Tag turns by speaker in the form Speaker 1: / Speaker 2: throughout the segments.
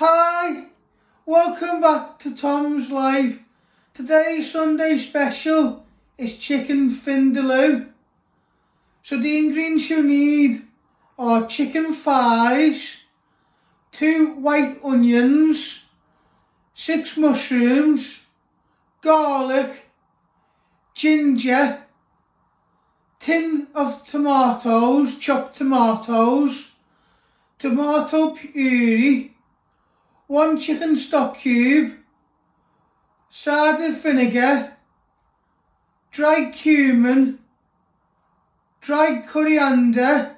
Speaker 1: Hi, welcome back to Tom's Life. Today's Sunday special is chicken vindaloo. So the ingredients you need are chicken thighs, 2 white onions, 6 mushrooms, garlic, ginger, tin of tomatoes, chopped tomatoes, tomato puree, 1 chicken stock cube, cider vinegar, dried cumin, dried coriander,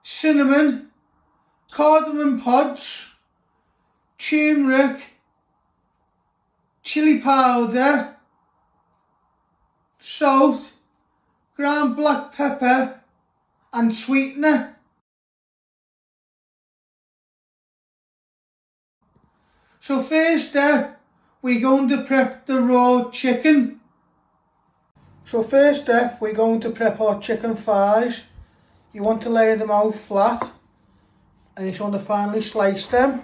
Speaker 1: cinnamon, cardamon pods, turmeric, chilli powder, salt, ground black pepper and sweetener. So first step, we're going to prep the raw chicken. So first step, we're going to prep our chicken thighs. You want to lay them out flat and you just want to finely slice them.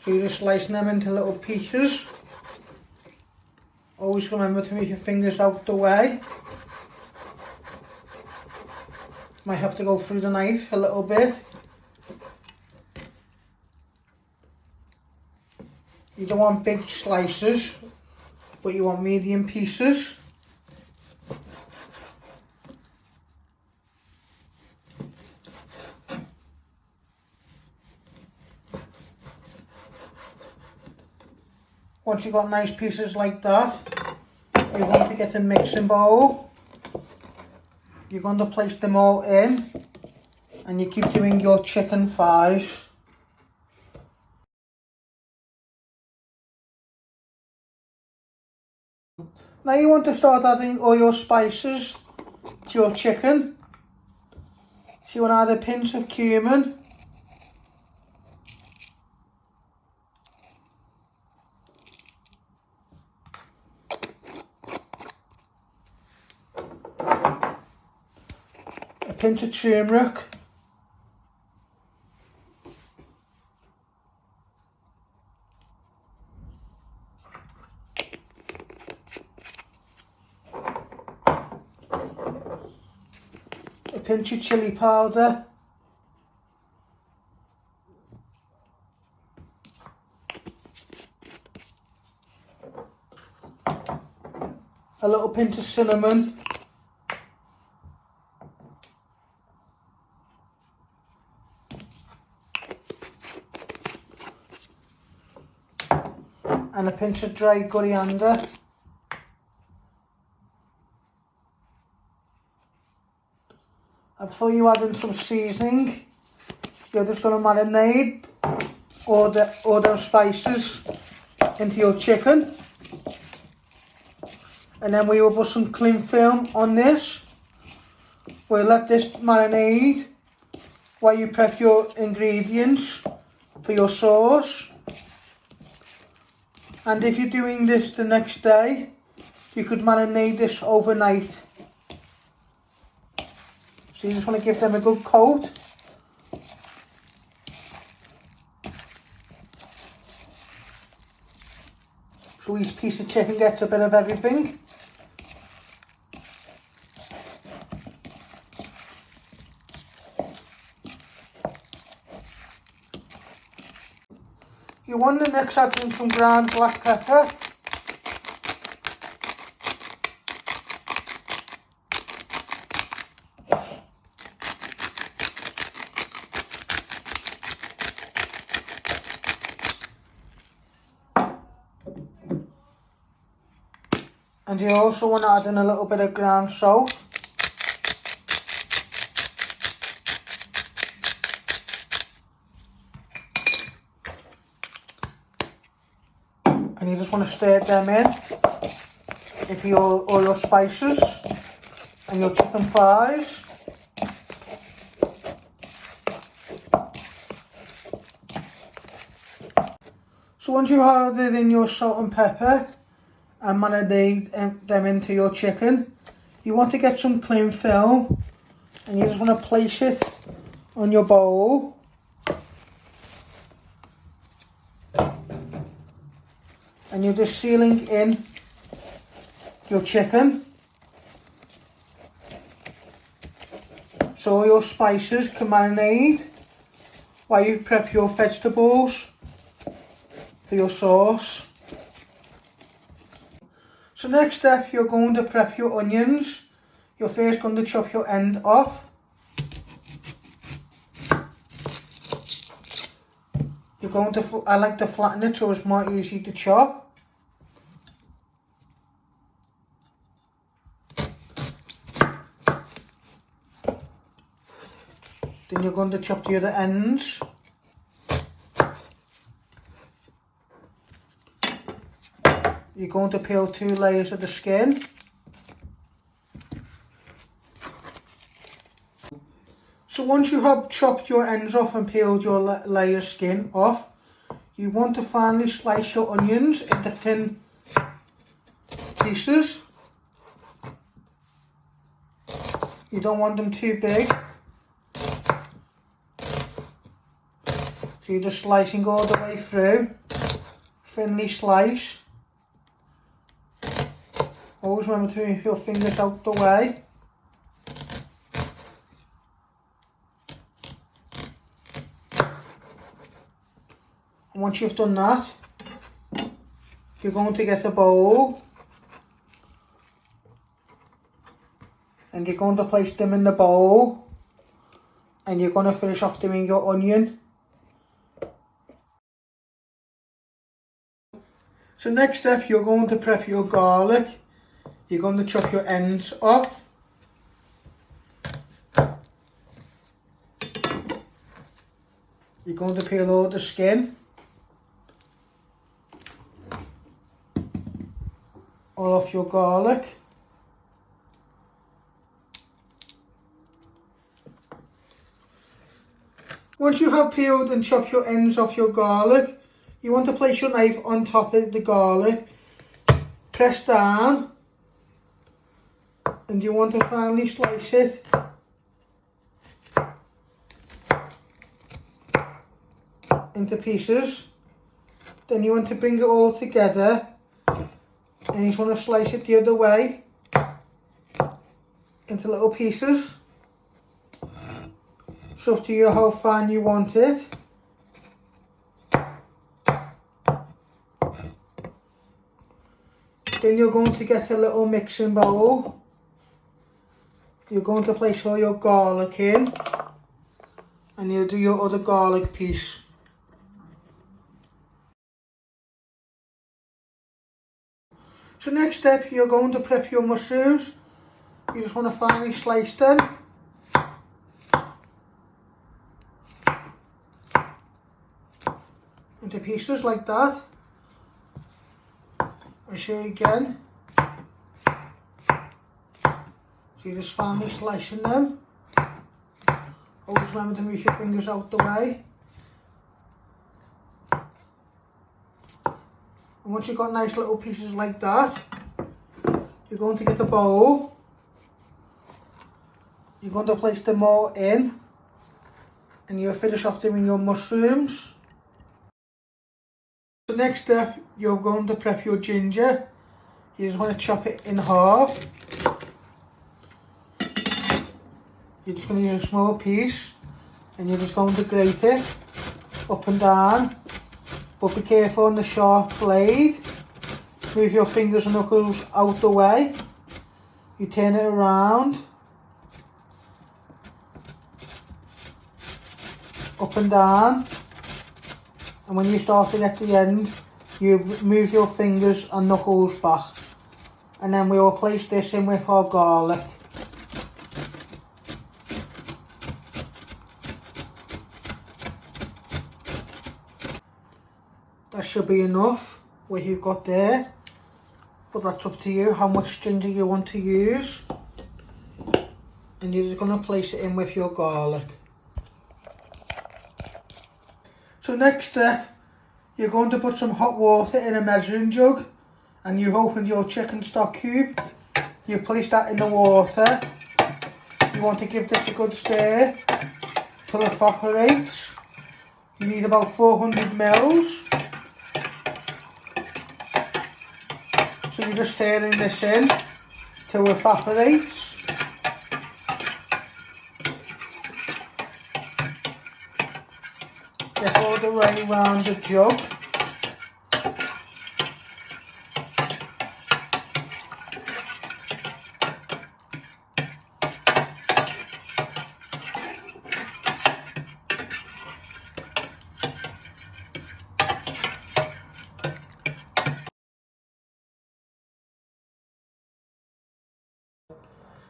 Speaker 1: So you're just slicing them into little pieces. Always remember to move your fingers out the way. Might have to go through the knife a little bit. You don't want big slices, but you want medium pieces. Once you've got nice pieces like that, you're going to get a mixing bowl. You're going to place them all in, and you keep doing your chicken thighs. Now you want to start adding all your spices to your chicken. So you want to add a pinch of cumin, a pinch of turmeric, a pinch of chilli powder, a little pinch of cinnamon, and a pinch of dried coriander. And before you add in some seasoning, you're just going to marinate all those spices into your chicken. And then we will put some cling film on this. We'll let this marinate while you prep your ingredients for your sauce. And if you're doing this the next day, you could marinate this overnight. So you just want to give them a good coat. So each piece of chicken gets a bit of everything. You want to next add in some ground black pepper. And you also want to add in a little bit of ground salt. And you just want to stir them in into all your spices and your chicken thighs. So once you've added in your salt and pepper and marinate them into your chicken, you want to get some cling film and you just want to place it on your bowl and you're just sealing in your chicken so your spices can marinate while you prep your vegetables for your sauce. So next step, you're going to prep your onions. You're first going to chop your end off. You're going to, I like to flatten it so it's more easy to chop. Then you're going to chop the other ends. You're going to peel 2 layers of the skin. So once you have chopped your ends off and peeled your layer skin off, you want to finally slice your onions into thin pieces. You don't want them too big. So you're just slicing all the way through, thinly slice. Always remember to move your fingers out the way. And once you've done that, you're going to get a bowl and you're going to place them in the bowl and you're going to finish off doing your onion. So next step, you're going to prep your garlic. You're going to chop your ends off. You're going to peel all the skin. All off your garlic. Once you have peeled and chopped your ends off your garlic, you want to place your knife on top of the garlic, press down, and you want to finally slice it into pieces. Then you want to bring it all together and you just want to slice it the other way into little pieces. It's up to you how fine you want it. Then you're going to get a little mixing bowl. You're going to place all your garlic in and you'll do your other garlic piece. So next step, you're going to prep your mushrooms. You just want to finely slice them. Into pieces like that. I'll show you again. So you're just finely slicing them. Always remember to move your fingers out the way. And once you've got nice little pieces like that, you're going to get a bowl. You're going to place them all in. And you'll finish off doing your mushrooms. The next step, you're going to prep your ginger. You just want to chop it in half. You're just going to use a small piece and you're just going to grate it up and down. But be careful on the sharp blade. Move your fingers and knuckles out the way. You turn it around. Up and down. And when you start to get the end, you move your fingers and knuckles back. And then we will place this in with our garlic. That should be enough, what you've got there. But that's up to you, how much ginger you want to use. And you're just going to place it in with your garlic. So next step, you're going to put some hot water in a measuring jug and you've opened your chicken stock cube. You place that in the water. You want to give this a good stir till it evaporates. You need about 400 mils. So you're just stirring this in till it evaporates. Get all the way around the jug.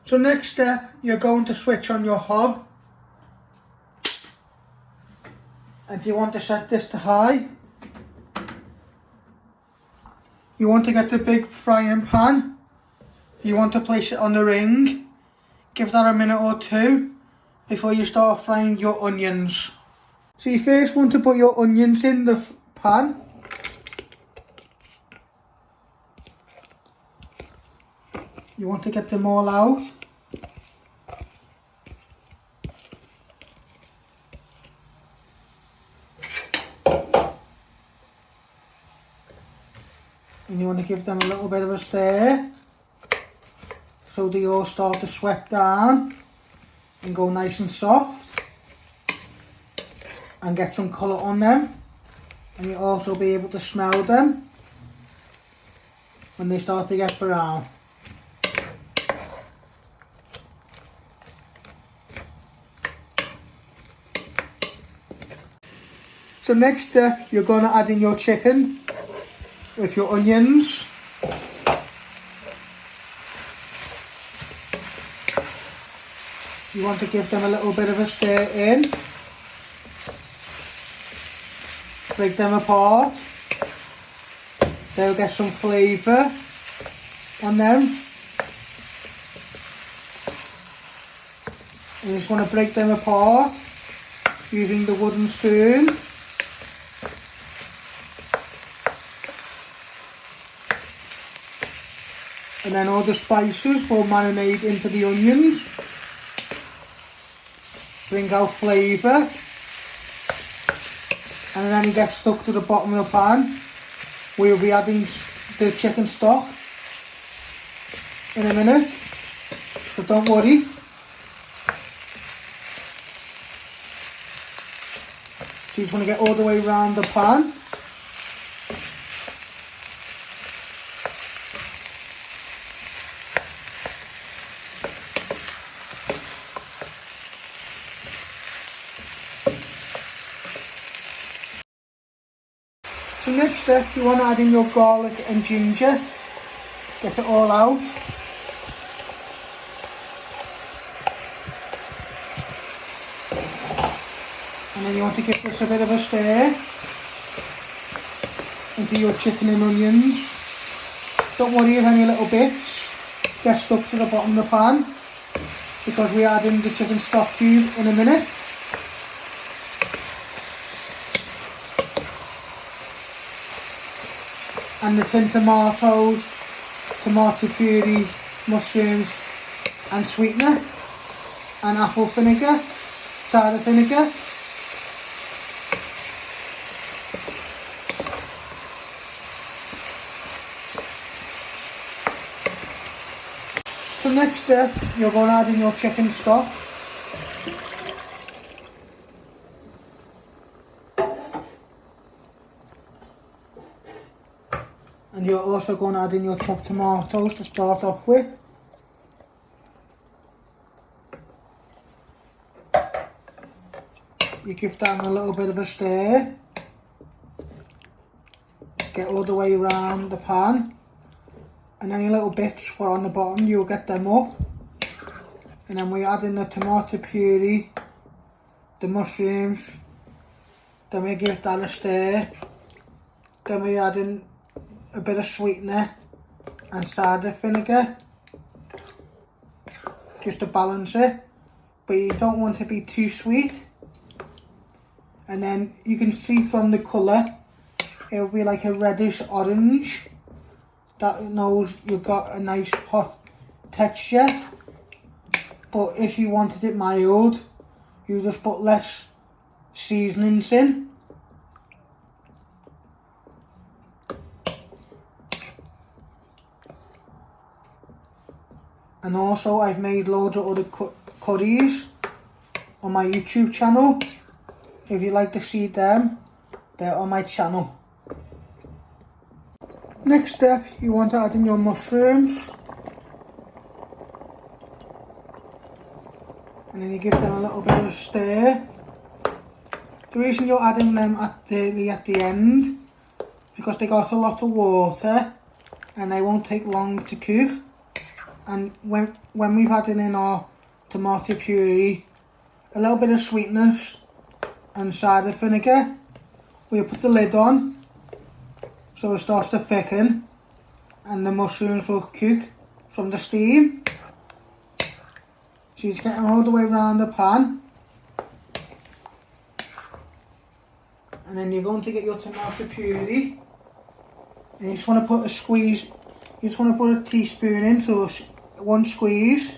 Speaker 1: So next step, you're going to switch on your hob. And you want to set this to high. You want to get the big frying pan. You want to place it on the ring. Give that a minute or two before you start frying your onions. So you first want to put your onions in the pan. You want to get them all out. And you want to give them a little bit of a stir so they all start to sweat down and go nice and soft and get some colour on them, and you'll also be able to smell them when they start to get brown. So next step, you're going to add in your chicken with your onions. You want to give them a little bit of a stir in. Break them apart. They'll get some flavour on them. You just want to break them apart using the wooden spoon. And then all the spices will marinate into the onions. Bring out flavour. And then it gets stuck to the bottom of the pan. We'll be adding the chicken stock in a minute. So don't worry. So you just want to get all the way around the pan. So next step, you want to add in your garlic and ginger. Get it all out. And then you want to give this a bit of a stir into your chicken and onions. Don't worry if any little bits get stuck to the bottom of the pan, because we add in the chicken stock cube in a minute. And the tin tomatoes, tomato puree, mushrooms and sweetener, and apple vinegar, cider vinegar. So next step, you're going to add in your chicken stock. And you're also going to add in your chopped tomatoes to start off with. You give that a little bit of a stir. Get all the way around the pan. And any little bits were on the bottom, you'll get them up. And then we add in the tomato puree, the mushrooms. Then we give that a stir. Then we add in a bit of sweetener and cider vinegar just to balance it, but you don't want to be too sweet. And then you can see from the colour, it'll be like a reddish orange. That knows you've got a nice hot texture. But if you wanted it mild, you just put less seasonings in. And also I've made loads of other curries on my YouTube channel. If you'd like to see them, they're on my channel. Next step, you want to add in your mushrooms. And then you give them a little bit of a stir. The reason you're adding them at the end, because they got a lot of water and they won't take long to cook. And when we've added in our tomato puree, a little bit of sweetness and cider vinegar, we'll put the lid on so it starts to thicken and the mushrooms will cook from the steam. So you're getting all the way around the pan. And then you're going to get your tomato puree. And you just want to put a squeeze, you just want to put a teaspoon in, so one squeeze.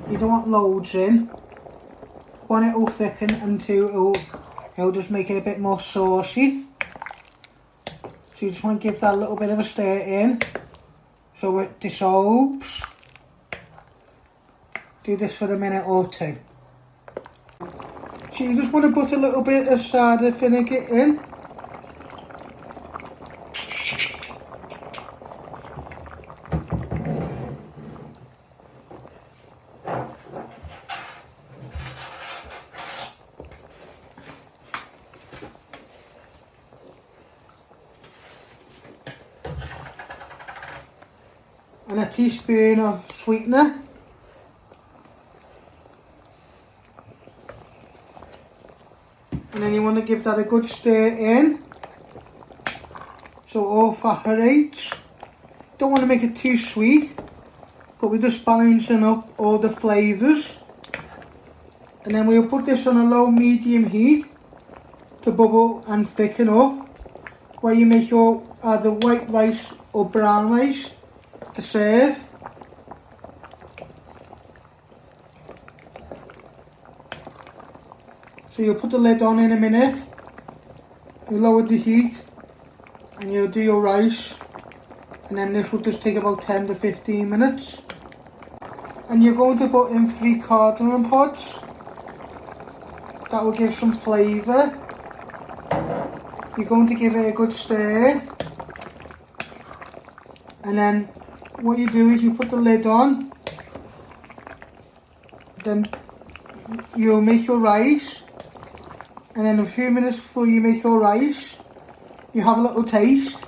Speaker 1: You don't want loads in. One, it will thicken, and two, it'll just make it a bit more saucy. So you just want to give that a little bit of a stir in so it dissolves. Do this for a minute or two. So you just want to put a little bit of cider vinegar in. And a teaspoon of sweetener. And then you want to give that a good stir in, so it all evaporates. Don't want to make it too sweet, but we're just balancing up all the flavours. And then we'll put this on a low medium heat to bubble and thicken up, while you make your either white rice or brown rice to serve. So you'll put the lid on in a minute, you lower the heat and you'll do your rice, and then this will just take about 10 to 15 minutes. And you're going to put in 3 cardamom pods. That will give some flavour. You're going to give it a good stir, and then what you do is you put the lid on, then you'll make your rice. And then a few minutes before you make your rice, you have a little taste.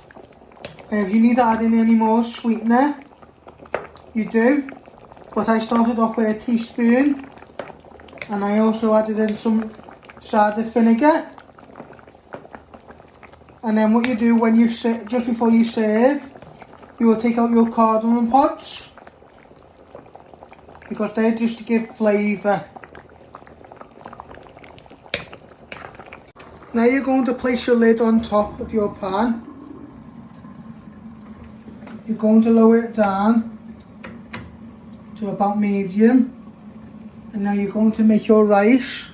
Speaker 1: And if you need to add in any more sweetener, you do. But I started off with a teaspoon. And I also added in some cider vinegar. And then what you do when you just before you serve, you will take out your cardamom pods, because they're just to give flavour. Now you're going to place your lid on top of your pan. You're going to lower it down to about medium. And now you're going to make your rice.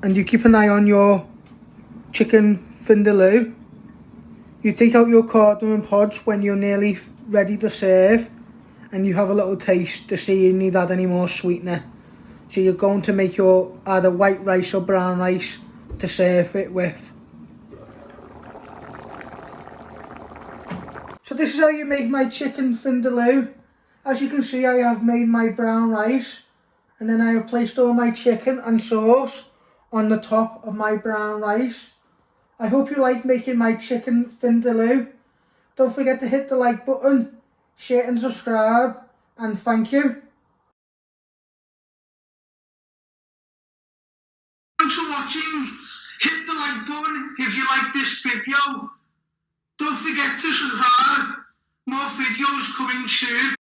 Speaker 1: And you keep an eye on your chicken vindaloo. You take out your cardamom pods when you're nearly ready to serve. And you have a little taste to see if you need to add any more sweetener. So you're going to make your either white rice or brown rice to serve it with. So this is how you make my chicken vindaloo. As you can see, I have made my brown rice, and then I have placed all my chicken and sauce on the top of my brown rice. I hope you like making my chicken vindaloo. Don't forget to hit the like button, share and subscribe, and thank you. Thanks for watching. Hit the like button if you like this video. Don't forget to subscribe. More videos coming soon.